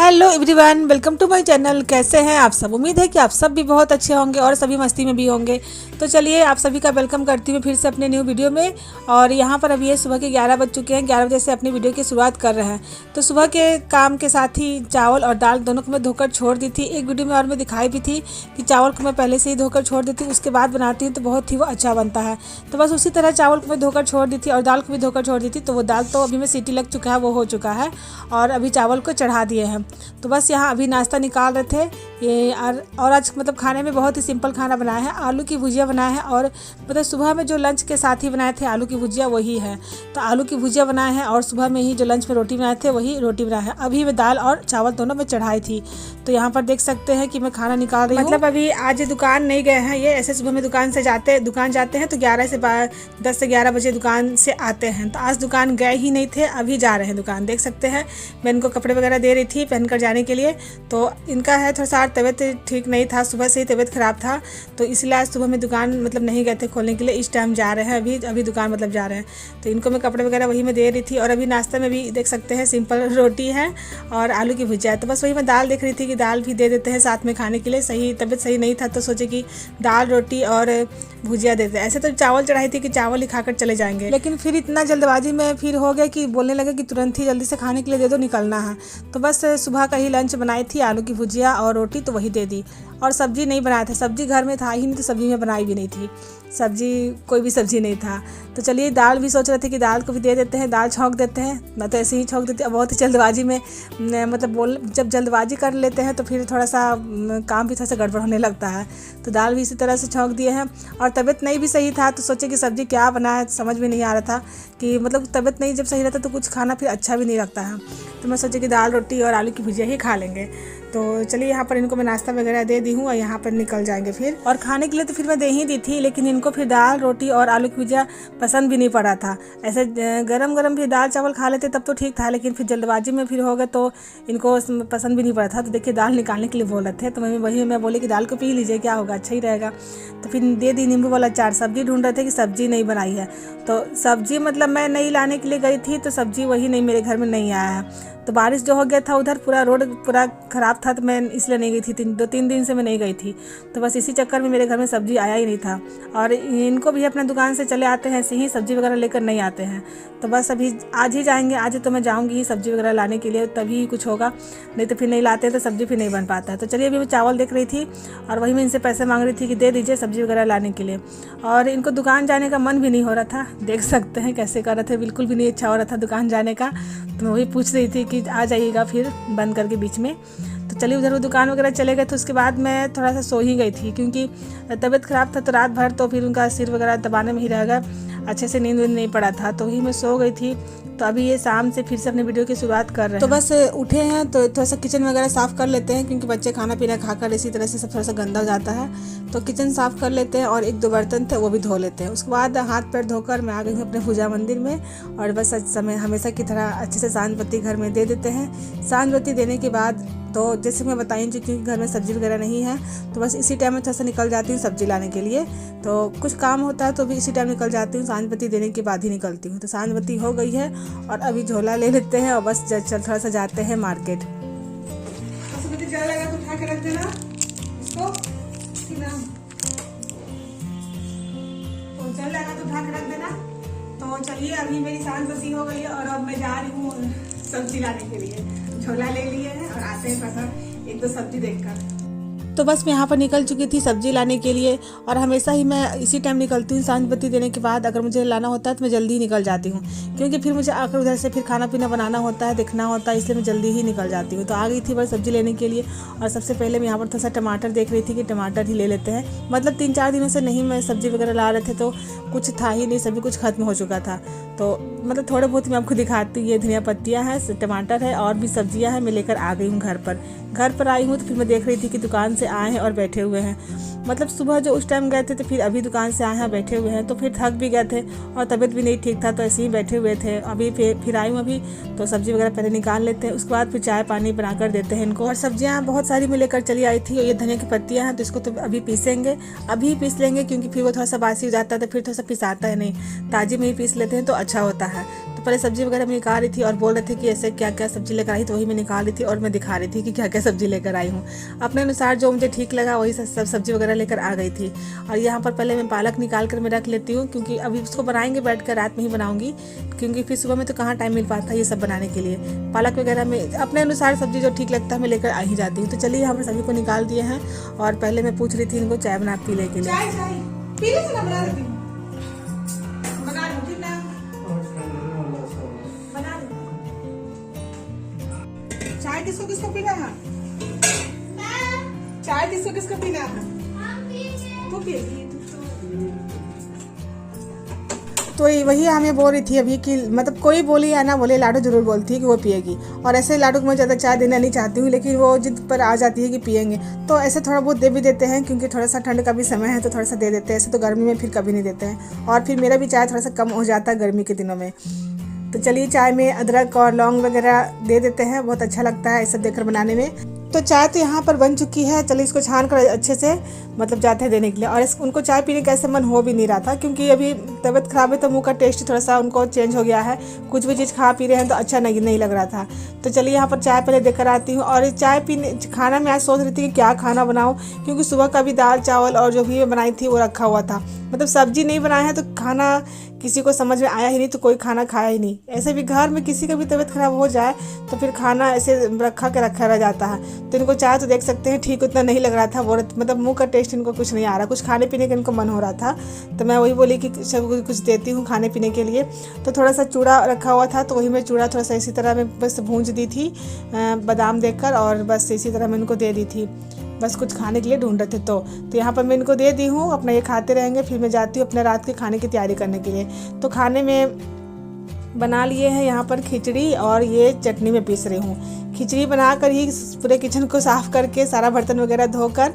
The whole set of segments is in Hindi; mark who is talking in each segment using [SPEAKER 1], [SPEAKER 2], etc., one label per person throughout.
[SPEAKER 1] Hello everyone, welcome to my channel. कैसे हैं आप सब? उम्मीद है कि आप सब भी बहुत अच्छे होंगे और सभी मस्ती में भी होंगे। तो चलिए आप सभी का वेलकम करती हूँ फिर से अपने न्यू वीडियो में। और यहाँ पर अभी ये सुबह के 11 बज चुके हैं। 11 बजे से अपनी वीडियो की शुरुआत कर रहे हैं। तो सुबह के काम के साथ ही चावल और दाल दोनों को मैं धोकर छोड़ दी थी। एक वीडियो में और मैं दिखाई भी थी कि चावल को मैं पहले से ही धोकर छोड़ दी थी, उसके बाद बनाती हूँ तो बहुत ही वो अच्छा बनता है। तो बस उसी तरह चावल को मैं धोकर छोड़ दी थी और दाल को भी धोकर छोड़ दी थी। तो वो दाल तो अभी में सीटी लग चुका है, वो हो चुका है और अभी चावल को चढ़ा दिए हैं। तो बस यहाँ अभी नाश्ता निकाल रहे थे ये। और आज मतलब खाने में बहुत ही सिंपल खाना बनाया है, आलू की भुजिया बनाया है। और मतलब सुबह में जो लंच के साथ ही बनाए थे आलू की भुजिया वही है। तो आलू की भुजिया बनाए हैं और सुबह में ही जो लंच में रोटी बनाए थे वही रोटी बनाया है। अभी मैं दाल और चावल दोनों में चढ़ाई थी। तो यहाँ पर देख सकते हैं कि मैं खाना निकाल रही हूँ। मतलब अभी आज दुकान नहीं गए हैं ये, ऐसे सुबह में दुकान जाते हैं तो 10 से 11 बजे दुकान से आते हैं। तो आज दुकान गए ही नहीं थे, अभी जा रहे हैं दुकान। देख सकते हैं मैं इनको कपड़े वगैरह दे रही थी पहन कर जाने के लिए। तो इनका है थोड़ा सा तबीयत ठीक नहीं था, सुबह से ही तबीयत ख़राब था। तो इसलिए आज सुबह में दुकान मतलब नहीं गए थे खोलने के लिए। इस टाइम जा रहे हैं, अभी दुकान मतलब जा रहे हैं। तो इनको मैं कपड़े वगैरह वही मैं दे रही थी। और अभी नाश्ते में भी देख सकते हैं सिंपल रोटी है और आलू की भुजिया है। तो बस वही मैं दाल देख रही थी कि दाल भी दे देते हैं साथ में खाने के लिए। तबीयत सही नहीं था तो सोचे कि दाल रोटी और भुजिया देते हैं। ऐसे तो चावल चढ़ाई थी कि चावल ही खाकर चले जाएंगे, लेकिन फिर इतना जल्दबाजी में फिर हो गया कि बोलने लगे कि तुरंत ही जल्दी से खाने के लिए दे दो, निकलना है। तो बस सुबह का ही लंच बनाई थी, आलू की भुजिया और रोटी, तो वही दे दी। और सब्जी नहीं बनाया था, सब्जी घर में था ही नहीं तो सब्जी में बनाई भी नहीं थी सब्जी, कोई भी सब्जी नहीं था। तो चलिए दाल भी सोच रहे थे कि दाल को भी दे देते हैं, दाल छौंक देते हैं। मैं तो ऐसे ही छौंक देती हूँ, बहुत ही जल्दबाजी में मतलब जब जल्दबाजी कर लेते हैं तो फिर थोड़ा सा काम भी थोड़ा सा गड़बड़ होने लगता है। तो दाल भी इसी तरह से छौंक दिए हैं। और तबीयत नहीं भी सही था तो सोचे कि सब्ज़ी क्या बनाए, समझ में नहीं आ रहा था कि मतलब तबीयत नहीं जब सही रहता तो कुछ खाना फिर अच्छा भी नहीं लगता है। तो मैं सोची कि दाल रोटी और आलू की भुजिया ही खा लेंगे। तो चलिए यहाँ पर इनको मैं नाश्ता वगैरह दे दी हूँ और यहाँ पर निकल जाएंगे फिर। और खाने के लिए तो फिर मैं दे ही दी थी, लेकिन इनको फिर दाल रोटी और आलू की भुजिया पसंद भी नहीं पड़ा था। ऐसे गरम गरम फिर दाल चावल खा लेते तब तो ठीक था, लेकिन फिर जल्दबाजी में फिर हो गए तो इनको पसंद भी नहीं पड़ा था। तो देखिए दाल निकालने के लिए बोल रहे थे तो मैं बोली कि दाल को पी लीजिए, क्या होगा, अच्छा ही रहेगा। तो फिर दे दी नींबू वाला अचार। सब्जी ढूंढ रहे थे कि सब्जी नहीं बनाई है। तो सब्जी मतलब मैं नहीं लाने के लिए गई थी तो सब्जी वही नहीं, मेरे घर में नहीं आया है। तो बारिश जो हो गया था उधर, पूरा रोड पूरा ख़राब था तो मैं इसलिए नहीं गई थी। 2-3 दिन से मैं नहीं गई थी। तो बस इसी चक्कर में मेरे घर में सब्ज़ी आया ही नहीं था। और इनको भी अपने दुकान से चले आते हैं, ऐसे ही सब्ज़ी वगैरह लेकर नहीं आते हैं। तो बस अभी आज ही जाएंगे। आज तो मैं जाऊंगी ही सब्ज़ी वगैरह लाने के लिए, तभी कुछ होगा, नहीं तो फिर नहीं लाते तो सब्ज़ी फिर नहीं बन पाता है। तो चलिए अभी मैं चावल देख रही थी और वही मैं इनसे पैसे मांग रही थी कि दे दीजिए सब्ज़ी वगैरह लाने के लिए। और इनको दुकान जाने का मन भी नहीं हो रहा था, देख सकते हैं कैसे कर रहे थे, बिल्कुल भी नहीं अच्छा हो रहा था दुकान जाने का। तो मैं वही पूछ रही थी कि आ जाइएगा फिर बंद करके बीच में। तो चलिए उधर वो दुकान वगैरह चले गए। तो उसके बाद मैं थोड़ा सा सो ही गई थी क्योंकि तबीयत ख़राब था। तो रात भर तो फिर उनका सिर वगैरह दबाने में ही रह गया, अच्छे से नींद नहीं पड़ा था, तो वही मैं सो गई थी। तो अभी ये शाम से फिर से अपने वीडियो की शुरुआत कर रहे हैं। तो बस उठे हैं तो थोड़ा सा किचन वगैरह साफ़ कर लेते हैं क्योंकि बच्चे खाना पीना खाकर इसी तरह से सब थोड़ा सा गंदा हो जाता है। तो किचन साफ़ कर लेते हैं और 1-2 बर्तन थे वो भी धो लेते हैं। उसके बाद हाथ पैर धोकर मैं आ गई हूँ अपने पूजा मंदिर में। और बस समय हमेशा की तरह अच्छे से सांझ बत्ती घर में दे देते हैं। सांझ बत्ती देने के बाद तो जैसे मैं बताई क्योंकि घर में सब्ज़ी वगैरह नहीं है तो बस इसी टाइम में थोड़ा सा निकल जाती हूँ सब्ज़ी लाने के लिए। तो कुछ काम होता है तो भी इसी टाइम निकल जाती हूँ, सांझ बत्ती देने के बाद ही निकलती हूँ। तो सांझ बत्ती हो गई है और अभी झोला ले लेते हैं और बस थोड़ा सा जाते हैं मार्केट। जल लगा तो उठा के रख देना इसको, तो जल लगा तो उठा के रख देना। तो चलिए अभी मेरी सांझ बत्ती हो गई है और अब मैं जा रही हूँ सब्जी लाने के लिए। झोला ले लिए हैं और आते हैं पसंद 1-2 सब्जी देखकर। तो बस मैं यहाँ पर निकल चुकी थी सब्जी लाने के लिए। और हमेशा ही मैं इसी टाइम निकलती हूँ सांझ बत्ती देने के बाद। अगर मुझे लाना होता है तो मैं जल्दी ही निकल जाती हूँ क्योंकि फिर मुझे आकर उधर से फिर खाना पीना बनाना होता है, देखना होता है, इसलिए मैं जल्दी ही निकल जाती हूँ। तो आ गई थी बस सब्जी लेने के लिए। और सबसे पहले मैं यहाँ पर थोड़ा सा टमाटर देख रही थी कि टमाटर ही ले लेते हैं। मतलब 3-4 दिनों से नहीं मैं सब्जी वगैरह ला रहे थे तो कुछ था ही नहीं, सब्जी कुछ खत्म हो चुका था। तो मतलब थोड़े बहुत मैं आपको दिखाती हूँ। ये धनिया पत्तियाँ हैं, टमाटर है और भी सब्जियाँ हैं। मैं लेकर आ गई हूँ घर पर आई हूँ। तो फिर मैं देख रही थी कि दुकान से आए हैं और बैठे हुए हैं। मतलब सुबह जो उस टाइम गए थे तो फिर अभी दुकान से आए हैं बैठे हुए हैं। तो फिर थक भी गए थे और तबीयत भी नहीं ठीक था तो ऐसे ही बैठे हुए थे। अभी फिर आई हूँ अभी तो सब्जी वगैरह पहले निकाल लेते हैं, उसके बाद फिर चाय पानी बनाकर देते हैं इनको। और सब्जियाँ बहुत सारी मैं लेकर चली आई थी। और ये धनिया की पत्तियाँ हैं तो इसको तो अभी पीसेंगे, अभी पीस लेंगे क्योंकि फिर वो थोड़ा सा बासी हो जाता है तो फिर थोड़ा सा पिसाता है नहीं, ताज़ी में ही पीस लेते हैं तो अच्छा होता है। तो पहले सब्जी वगैरह मैं निकाल रही थी और बोल रहे थे कि ऐसे क्या क्या सब्जी लेकर आई, तो वही मैं निकाल रही थी और मैं दिखा रही थी कि क्या क्या सब्जी लेकर आई हूँ। अपने अनुसार जो मुझे ठीक लगा वही सब सब्जी वगैरह लेकर आ गई थी। और यहाँ पर पहले मैं पालक निकाल कर मैं रख लेती हूँ, क्योंकि अभी उसको बनाएंगे बैठ कर, रात में ही बनाऊँगी, क्योंकि फिर सुबह में तो कहाँ टाइम मिल पाता है ये सब बनाने के लिए। पालक वगैरह में अपने अनुसार सब्जी जो ठीक लगता है मैं लेकर आ ही जाती हूँ। तो चलिए यहाँ पर सभी को निकाल दिए हैं और पहले मैं पूछ रही थी इनको चाय बना पीने के लिए। चाय किसको किसको पीना है? चाय किसको किसको पीना है? तू पिएगी? तो वही हमें बोल रही थी अभी कि मतलब कोई बोली या ना बोले, लाडू जरूर बोलती है कि वो पिएगी। और ऐसे लाडू को मैं ज़्यादा चाय देना नहीं चाहती हूँ, लेकिन वो जिद पर आ जाती है कि पिएंगे, तो ऐसे थोड़ा बहुत दे भी देते हैं, क्योंकि थोड़ा सा ठंड का भी समय है तो थोड़ा सा दे देते हैं। ऐसे तो गर्मी में फिर कभी नहीं देते हैं, और फिर मेरा भी चाय थोड़ा सा कम हो जाता है गर्मी के दिनों में। तो चलिए चाय में अदरक और लौंग वगैरह दे देते हैं, बहुत अच्छा लगता है ऐसा देकर बनाने में। तो चाय तो यहाँ पर बन चुकी है, चलिए इसको छान कर अच्छे से मतलब जाते हैं देने के लिए। और उनको चाय पीने का ऐसे मन हो भी नहीं रहा था, क्योंकि अभी तबीयत खराब है तो मुंह का टेस्ट थोड़ा सा उनको चेंज हो गया है, कुछ भी चीज़ खा पी रहे हैं तो अच्छा नहीं लग रहा था। तो चलिए यहाँ पर चाय पहले देकर आती हूँ। और चाय पीने खाना मैं आज सोच रही थी कि क्या खाना बनाऊँ, क्योंकि सुबह का भी दाल चावल और जो भी मैं बनाई थी वो रखा हुआ था, मतलब सब्जी नहीं बनाया है तो खाना किसी को समझ में आया ही नहीं, तो कोई खाना खाया ही नहीं। ऐसे भी घर में किसी का भी तबीयत खराब हो जाए तो फिर खाना ऐसे रखा रह जाता है। तो इनको चाय तो देख सकते हैं ठीक उतना नहीं लग रहा था, वो मतलब मुंह का टेस्ट इनको कुछ नहीं आ रहा, कुछ खाने पीने का इनको मन हो रहा था। तो मैं वही बोली कि सबको कुछ देती हूँ खाने पीने के लिए। तो थोड़ा सा चूड़ा रखा हुआ था, तो वही मैं चूड़ा थोड़ा सा इसी तरह मैं बस भूंज दी थी बादाम देकर, और बस इसी तरह मैं इनको दे दी थी, बस कुछ खाने के लिए ढूंढ रहे थे। तो यहाँ पर मैं इनको दे दी हूँ, अपना ये खाते रहेंगे। फिर मैं जाती हूँ अपने रात के खाने की तैयारी करने के लिए। तो खाने में बना लिए हैं यहाँ पर खिचड़ी, और ये चटनी में पीस रही हूँ। खिचड़ी बनाकर ही पूरे किचन को साफ़ करके सारा बर्तन वगैरह धोकर,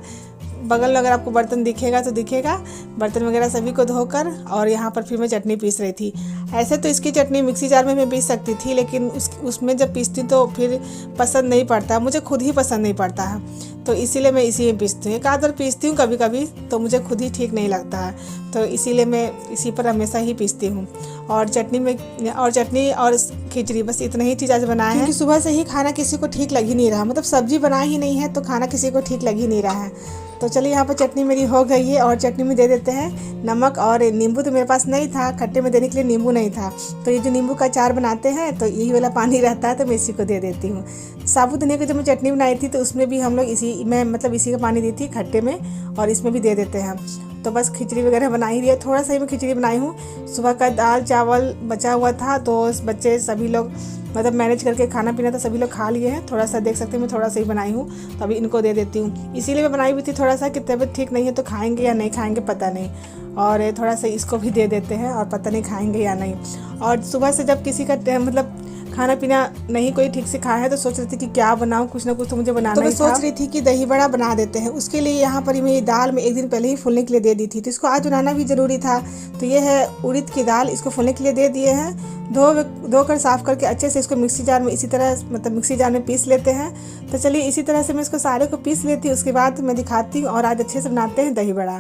[SPEAKER 1] बगल में अगर आपको बर्तन दिखेगा तो दिखेगा, बर्तन वगैरह सभी को धोकर, और यहाँ पर फिर मैं चटनी पीस रही थी। ऐसे तो इसकी चटनी मिक्सी जार में मैं पीस सकती थी, लेकिन उसमें जब पीसती तो फिर पसंद नहीं पड़ता, मुझे खुद ही पसंद नहीं पड़ता है, तो इसीलिए मैं इसी में पीसती हूँ। एक आध बार पीसती हूँ कभी कभी, तो मुझे खुद ही ठीक नहीं लगता है, तो इसीलिए मैं इसी पर हमेशा ही पीसती हूँ। और चटनी और खिचड़ी, बस इतना ही चीज़ आज बनाया है, क्योंकि सुबह से ही खाना किसी को ठीक लग ही नहीं रहा, मतलब सब्जी बना ही नहीं है तो खाना किसी को ठीक लग ही नहीं रहा है। तो चलिए यहाँ पर चटनी मेरी हो गई है, और चटनी में दे देते हैं नमक। और नींबू तो मेरे पास नहीं था, खट्टे में देने के लिए नींबू नहीं था, तो ये जो नींबू का अचार बनाते हैं तो यही वाला पानी रहता है, तो मैं इसी को दे देती हूँ। साबुत धनिया की जब मैं चटनी बनाई थी तो उसमें भी हम लोग इसी का पानी दी थी खट्टे में, और इसमें भी दे देते हैं। तो बस खिचड़ी वगैरह बना ही रही है, थोड़ा सा ही मैं खिचड़ी बनाई हूँ। सुबह का दाल चावल बचा हुआ था, तो बच्चे सभी लोग मतलब मैनेज करके खाना पीना तो सभी लोग खा लिए हैं। थोड़ा सा देख सकते हैं मैं थोड़ा सा ही बनाई हूँ, तो अभी इनको दे देती हूँ। इसीलिए मैं बनाई हुई थी थोड़ा सा कि तबीयत ठीक नहीं है तो खाएंगे या नहीं खाएंगे पता नहीं, और थोड़ा सा इसको भी दे देते हैं, और पता नहीं खाएंगे या नहीं। और सुबह से जब किसी का मतलब खाना पीना नहीं कोई ठीक से खाया है तो सोच रही थी कि क्या बनाऊं, कुछ ना कुछ तो मुझे बनाना ही था। सोच रही थी कि दही बड़ा बना देते हैं। उसके लिए यहाँ पर मैं दाल में एक दिन पहले ही फूलने के लिए दे दी थी, तो इसको आज बनाना भी ज़रूरी था। तो ये है उड़द की दाल, इसको फूलने के लिए दे दिए हैं। धोकर साफ़ करके अच्छे से इसको मिक्सी जार में इसी तरह मतलब मिक्सी जार में पीस लेते हैं। तो चलिए इसी तरह से मैं इसको सारे को पीस लेती हूँ, उसके बाद मैं दिखाती हूँ। और आज अच्छे से बनाते हैं दही बड़ा।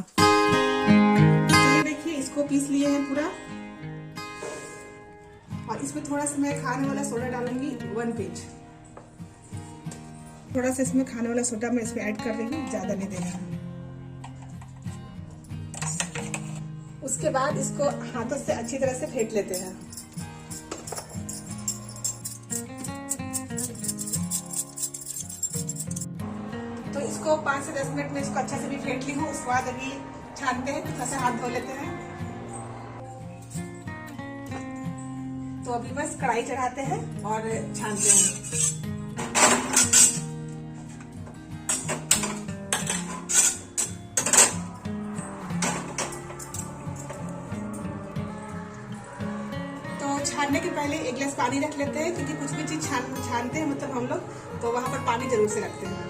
[SPEAKER 1] देखिए इसको पीस लिए हैं पूरा, और इसमें थोड़ा सा मैं खाने वाला सोडा डालूंगी 1 पिंच। थोड़ा सा इसमें खाने वाला सोडा मैं इसमें ऐड कर रही हूँ, ज़्यादा नहीं देना। उसके बाद इसको हाथों से अच्छी तरह से फेंट लेते हैं। तो इसको 5 से 10 मिनट में इसको अच्छा से भी फेंट ली हूँ। उसके बाद अभी छानते हैं, थोड़ा सा हाथ धो लेते हैं। तो अभी बस कढ़ाई चढ़ाते हैं और छानते हैं। तो छानने के पहले 1 गिलास पानी रख लेते हैं, क्योंकि कुछ भी चीज छानते हैं मतलब हम लोग, तो वहां पर पानी जरूर से रखते हैं।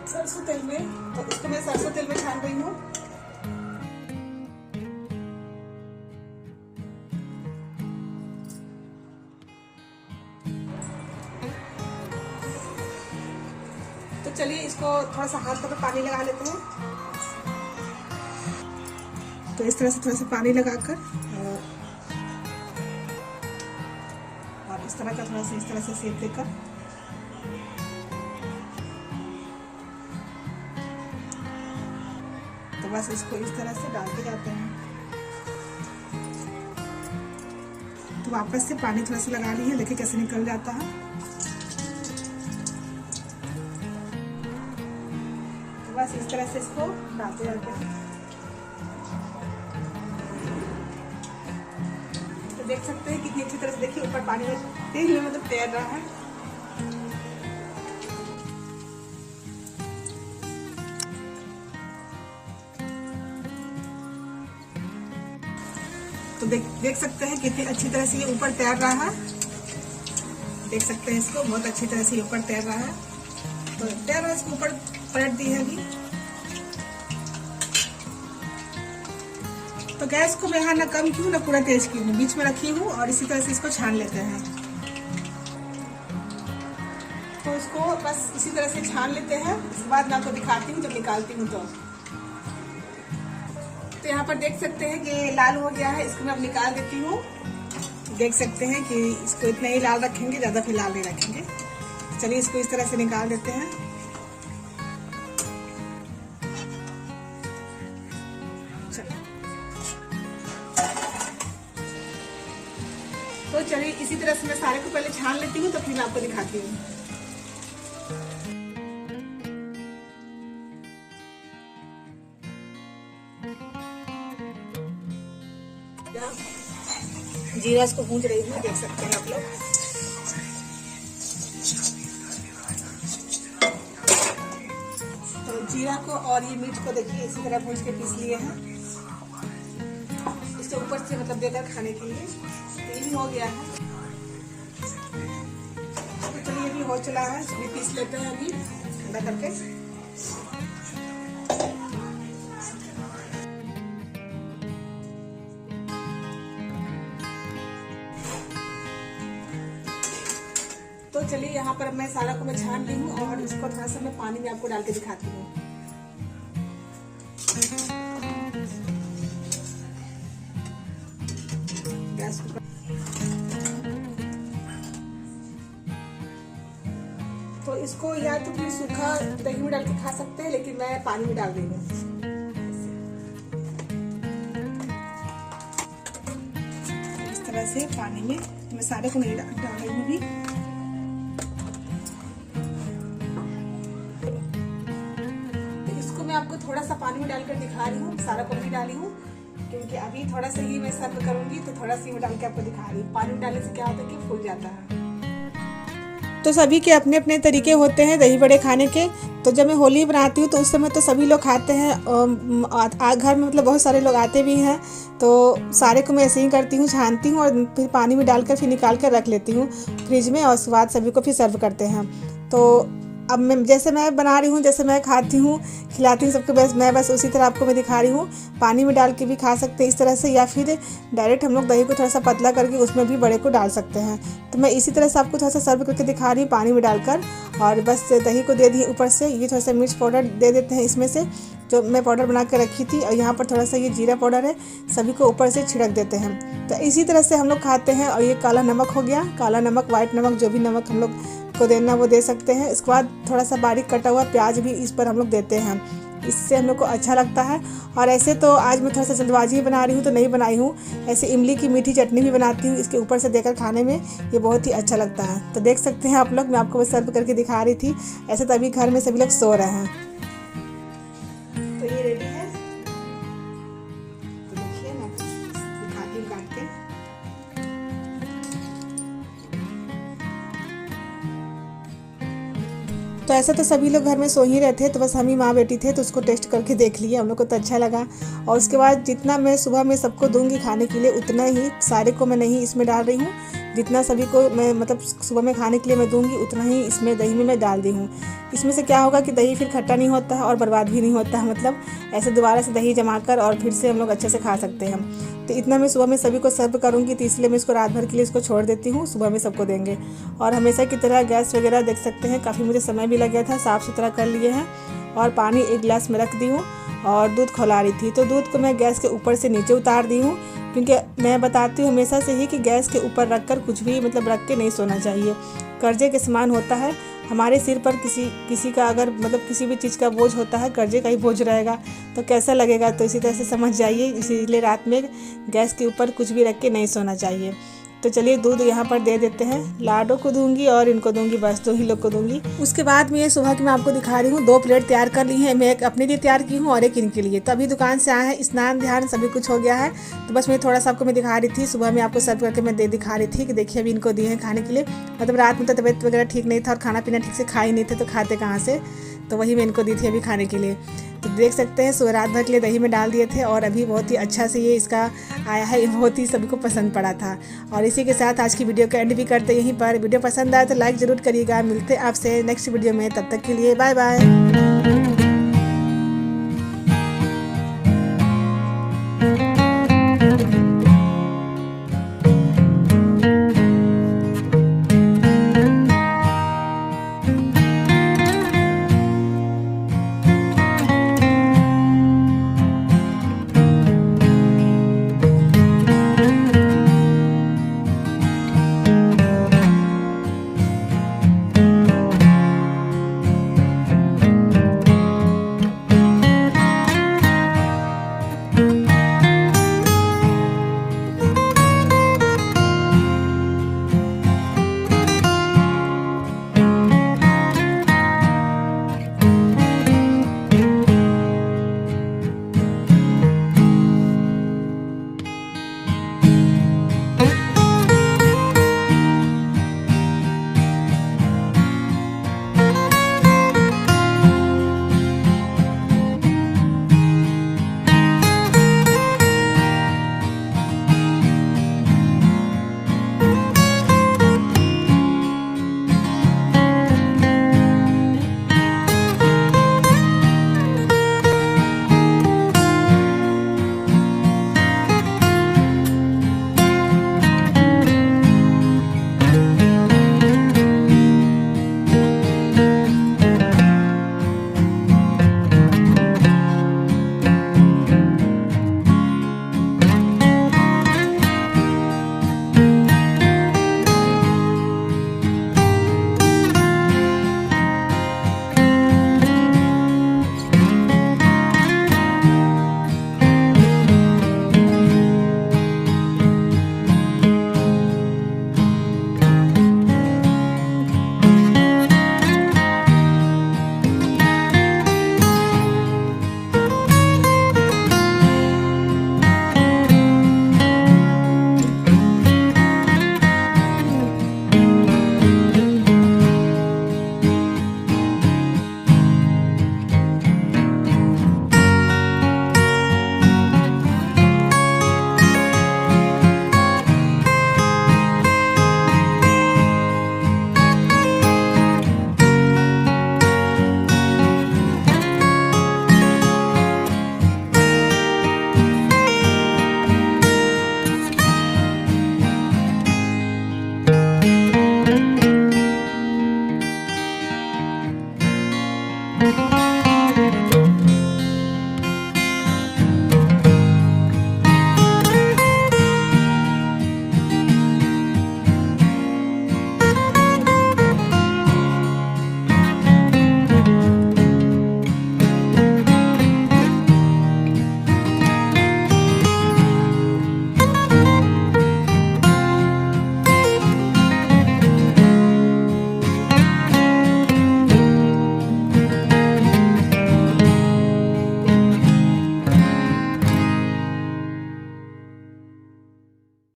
[SPEAKER 1] सरसों तेल में, तो इसको मैं सरसों तेल में छान रही हूँ। तो चलिए इसको थोड़ा सा हाथ पर पानी लगा लेते हैं। तो इस तरह से थोड़ा सा पानी लगाकर इस तरह का थोड़ा सा इस तरह से शेप देकर तो बस इसको इस तरह से डालते जाते हैं। तो वापस से पानी थोड़ा सा लगा ली है, देखिए कैसे निकल जाता है। तो बस इस तरह से इसको डालते जाते हैं। तो देख सकते हैं कितनी अच्छी तरह से, देखिए ऊपर पानी में तेल में मतलब तैर रहा है। तो देख सकते हैं कितनी अच्छी तरह से ये ऊपर तैर रहा है। देख सकते हैं इसको बहुत अच्छी तरह से ऊपर तैर रहा है। तो तैर रहा है, इसको ऊपर पलट दी है अभी। तो गैस को मैं यहाँ ना कम की हूँ ना पूरा तेज की हूँ, बीच में रखी हूँ और इसी तरह से इसको छान लेते हैं। तो इसको बस इसी तरह से छान लेते हैं। इसके बाद मैं आपको दिखाती हूँ जब निकालती हूँ। तो यहाँ पर देख सकते हैं कि लाल हो गया है, इसको मैं अब निकाल देती हूँ। देख सकते हैं कि इसको इतना ही लाल रखेंगे, ज़्यादा फिर लाल नहीं रखेंगे। चलिए इसको इस तरह से निकाल देते हैं। तो चलिए इसी तरह से मैं सारे को पहले छान लेती हूँ, तो फिर मैं आपको दिखाती हूँ। जीरा इसको भूंज रही हूँ, देख सकते हैं आप लोग। तो जीरा को और ये मिर्च को देखिए इसी तरह भूंज के पीस लिए हैं, इसके ऊपर से मतलब देकर खाने के लिए। तो ये भी हो गया है। तो चलिए अभी हो चला है, इसको भी पीस लेते हैं अभी ठंडा करके। तो चलिए यहाँ पर मैं सारा को मैं छान ली हूँ और इसको थोड़ा सा मैं पानी में आपको डाल के दिखाती हूँ। गैस को तो इसको या तो फिर सूखा दही में डाल के खा सकते हैं, लेकिन मैं पानी में डाल रही हूँ। इस तरह से पानी में मैं सारे को नहीं डाल रही हूँ अभी। मैं आपको थोड़ा सा पानी में डालकर दिखा रही हूँ, सारा को नहीं डाली हूँ क्योंकि अभी थोड़ा सा ही मैं सर्व करूंगी, तो थोड़ा सा ही मैं डाल के आपको दिखा रही हूँ। पानी में डालने से क्या होता है कि फूल जाता है। तो सभी के अपने अपने तरीके होते हैं दही बड़े खाने के। तो जब मैं होली बनाती हूँ तो उस समय तो सभी लोग खाते हैं, घर में मतलब बहुत सारे लोग आते भी हैं। तो सारे को मैं ऐसे ही करती हूँ, छानती हूँ और फिर पानी में डालकर फिर निकाल कर रख लेती हूँ फ्रिज में, और उसके बाद सभी को फिर सर्व करते हैं। तो अब मैं जैसे मैं बना रही हूँ, जैसे मैं खाती हूँ, खिलाती हूँ सबको, बस उसी तरह आपको मैं दिखा रही हूँ। पानी में डाल के भी खा सकते हैं इस तरह से, या फिर डायरेक्ट हम लोग दही को थोड़ा सा पतला करके उसमें भी बड़े को डाल सकते हैं। तो मैं इसी तरह से आपको थोड़ा सा सर्व करके दिखा रही हूँ पानी में डालकर। और बस दही को दे दी ऊपर से, ये थोड़ा सा मिर्च पाउडर दे देते हैं इसमें से जो मैं पाउडर बना के रखी थी, और यहाँ पर थोड़ा सा ये जीरा पाउडर है, सभी को ऊपर से छिड़क देते हैं। तो इसी तरह से हम लोग खाते हैं। और ये काला नमक हो गया, काला नमक, वाइट नमक, जो भी नमक हम लोग को देना वो दे सकते हैं। इसके बाद थोड़ा सा बारीक कटा हुआ प्याज भी इस पर हम लोग देते हैं, इससे हम लोग को अच्छा लगता है। और ऐसे तो आज मैं थोड़ा सा जल्दबाजी बना रही हूँ तो नहीं बनाई हूँ, ऐसे इमली की मीठी चटनी भी बनाती हूँ इसके ऊपर से देकर खाने में, ये बहुत ही अच्छा लगता है। तो देख सकते हैं आप लोग, मैं आपको बस सर्व करके दिखा रही थी। ऐसे तो अभी घर में सभी लोग सो रहे हैं। तो ये रेडी है, तो देखिए मैं दिखाती हूँ काट के। तो ऐसा तो सभी लोग घर में सो ही रहे थे, तो बस हम ही माँ बेटी थे, तो उसको टेस्ट करके देख लिया, हम लोग को तो अच्छा लगा। और उसके बाद जितना मैं सुबह में सबको दूंगी खाने के लिए उतना ही, सारे को मैं नहीं इसमें डाल रही हूँ, जितना सभी को मैं मतलब सुबह में खाने के लिए मैं दूंगी उतना ही इसमें दही में मैं डाल दी हूँ। इसमें से क्या होगा कि दही फिर खट्टा नहीं होता है और बर्बाद भी नहीं होता है, मतलब ऐसे दोबारा से दही जमा कर और फिर से हम लोग अच्छे से खा सकते हैं। तो इतना मैं सुबह में सभी को सर्व करूँगी, तो इसलिए मैं इसको रात भर के लिए इसको छोड़ देती हूँ, सुबह में सबको देंगे। और हमेशा की तरह गैस वगैरह देख सकते हैं, काफ़ी मुझे समय भी लग गया था, साफ़ सुथरा कर लिए हैं। और पानी 1 गिलास में रख दी हूँ और दूध खौला रही थी। तो दूध को मैं गैस के ऊपर से नीचे उतार दी हूँ, क्योंकि मैं बताती हूँ हमेशा से ही कि गैस के ऊपर रखकर कुछ भी मतलब रख के नहीं सोना चाहिए। कर्जे के समान होता है, हमारे सिर पर किसी का अगर मतलब किसी भी चीज़ का बोझ होता है, कर्जे का ही बोझ रहेगा तो कैसा लगेगा। तो इसी तरह से समझ जाइए, इसीलिए रात में गैस के ऊपर कुछ भी रख के नहीं सोना चाहिए। तो चलिए दूध यहाँ पर दे देते हैं। लाडो को दूंगी और इनको दूंगी, बस 2 ही लोग को दूंगी। उसके बाद में ये सुबह की मैं आपको दिखा रही हूँ 2 प्लेट तैयार कर ली हैं। मैं एक अपने लिए तैयार की हूँ और एक इनके लिए। तो अभी दुकान से आए हैं, स्नान ध्यान सभी कुछ हो गया है। तो बस मैं थोड़ा सा आपको मैं दिखा रही थी, सुबह में आपको सर्व करके मैं दिखा रही थी कि देखिए अभी इनको दिए हैं खाने के लिए। मतलब रात में तो तबीयत वगैरह ठीक नहीं था और खाना पीना ठीक से खा ही नहीं थे, तो खाते कहाँ से, तो वही मैं इनको दी थी अभी खाने के लिए। तो देख सकते हैं सुबह रात भर के लिए दही में डाल दिए थे और अभी बहुत ही अच्छा से ये इसका आया है, बहुत ही सभी को पसंद पड़ा था। और इसी के साथ आज की वीडियो का एंड भी करते यहीं पर। वीडियो पसंद आए तो लाइक ज़रूर करिएगा। मिलते हैं आपसे नेक्स्ट वीडियो में, तब तक के लिए बाय बाय।